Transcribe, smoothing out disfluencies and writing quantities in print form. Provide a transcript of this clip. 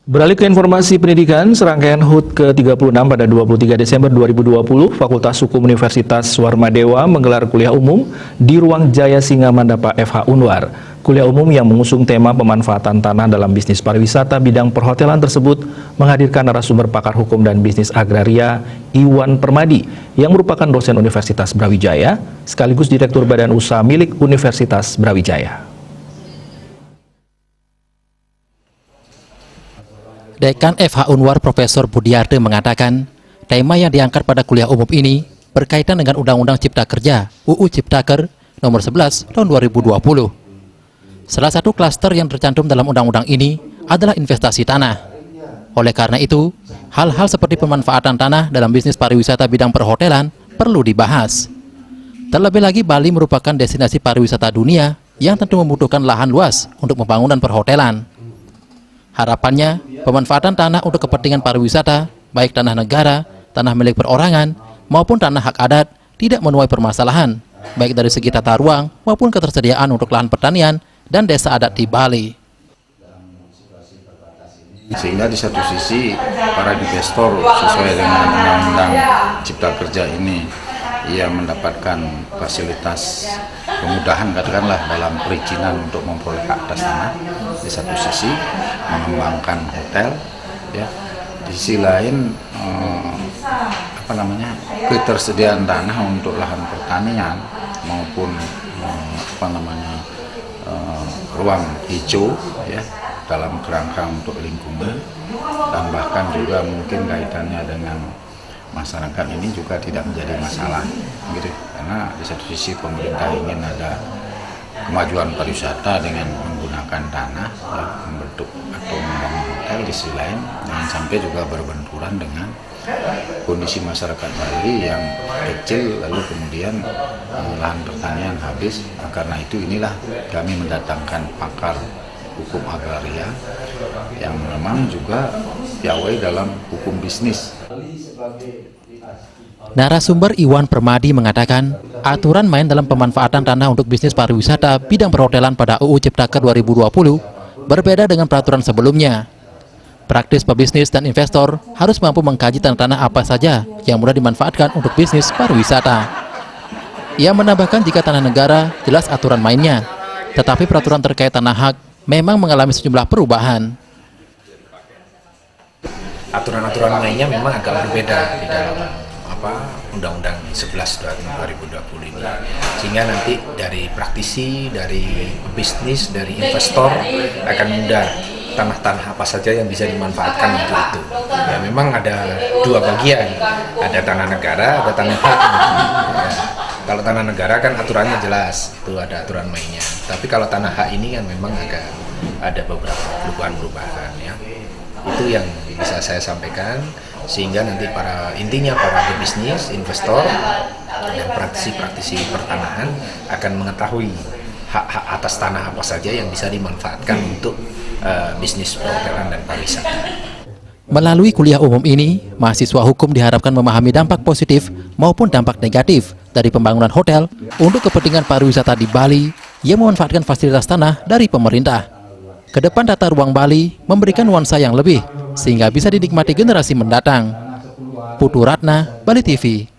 Beralih ke informasi pendidikan, serangkaian HUT ke-36 pada 23 Desember 2020, Fakultas Hukum Universitas Swarmadewa menggelar kuliah umum di Ruang Jaya Singa Mandapa FH Unwar. Kuliah umum yang mengusung tema pemanfaatan tanah dalam bisnis pariwisata bidang perhotelan tersebut menghadirkan narasumber pakar hukum dan bisnis agraria Iwan Permadi yang merupakan dosen Universitas Brawijaya sekaligus Direktur Badan Usaha milik Universitas Brawijaya. Dekan FH Unwar Profesor Budiarte mengatakan, tema yang diangkat pada kuliah umum ini berkaitan dengan Undang-Undang Cipta Kerja UU Ciptaker nomor 11 tahun 2020. Salah satu klaster yang tercantum dalam undang-undang ini adalah investasi tanah. Oleh karena itu, hal-hal seperti pemanfaatan tanah dalam bisnis pariwisata bidang perhotelan perlu dibahas. Terlebih lagi Bali merupakan destinasi pariwisata dunia yang tentu membutuhkan lahan luas untuk pembangunan perhotelan. Harapannya, pemanfaatan tanah untuk kepentingan pariwisata, baik tanah negara, tanah milik perorangan, maupun tanah hak adat, tidak menuai permasalahan, baik dari segi tata ruang maupun ketersediaan untuk lahan pertanian dan desa adat di Bali. Sehingga di satu sisi, para investor sesuai dengan Undang-Undang Cipta Kerja ini, ia mendapatkan fasilitas kemudahan katakanlah dalam perizinan untuk memperoleh hak atas tanah. Di satu sisi mengembangkan hotel, ya. Di sisi lain ketersediaan tanah untuk lahan pertanian maupun ruang hijau, ya, dalam kerangka untuk lingkungan, dan bahkan juga mungkin kaitannya dengan masyarakat ini juga tidak menjadi masalah, gitu. Karena di satu sisi pemerintah ingin ada kemajuan pariwisata dengan menggunakan tanah, ya, membentuk atau membangun hotel. Di sisi lain jangan sampai juga berbenturan dengan kondisi masyarakat Bali yang kecil, lalu kemudian lahan pertanian habis. Nah, karena itu inilah kami mendatangkan pakar hukum agraria yang memang juga piawai dalam hukum bisnis. Narasumber Iwan Permadi mengatakan, aturan main dalam pemanfaatan tanah untuk bisnis pariwisata bidang perhotelan pada UU Ciptaker 2020 berbeda dengan peraturan sebelumnya. Praktis pebisnis dan investor harus mampu mengkaji tanah apa saja yang mudah dimanfaatkan untuk bisnis pariwisata. Ia menambahkan jika tanah negara jelas aturan mainnya, tetapi peraturan terkait tanah hak memang mengalami sejumlah perubahan. Aturan-aturan mainnya memang agak berbeda di dalam Undang-Undang 11 tahun 2020 ini, sehingga nanti dari praktisi, dari bisnis, dari investor akan mudah tanah-tanah apa saja yang bisa dimanfaatkan untuk itu. Ya, memang ada dua bagian, ada tanah negara, ada tanah hak. Ya, kalau tanah negara kan aturannya jelas, itu ada aturan mainnya. Tapi kalau tanah hak ini kan memang agak ada beberapa perubahan-perubahan, ya. Itu yang bisa saya sampaikan, sehingga nanti para pebisnis, investor, dan praktisi-praktisi pertanahan akan mengetahui hak-hak atas tanah apa saja yang bisa dimanfaatkan untuk bisnis perhotelan dan pariwisata. Melalui kuliah umum ini, mahasiswa hukum diharapkan memahami dampak positif maupun dampak negatif dari pembangunan hotel untuk kepentingan pariwisata di Bali yang memanfaatkan fasilitas tanah dari pemerintah. Kedepan tata ruang Bali memberikan nuansa yang lebih, sehingga bisa dinikmati generasi mendatang. Putu Ratna, Bali TV.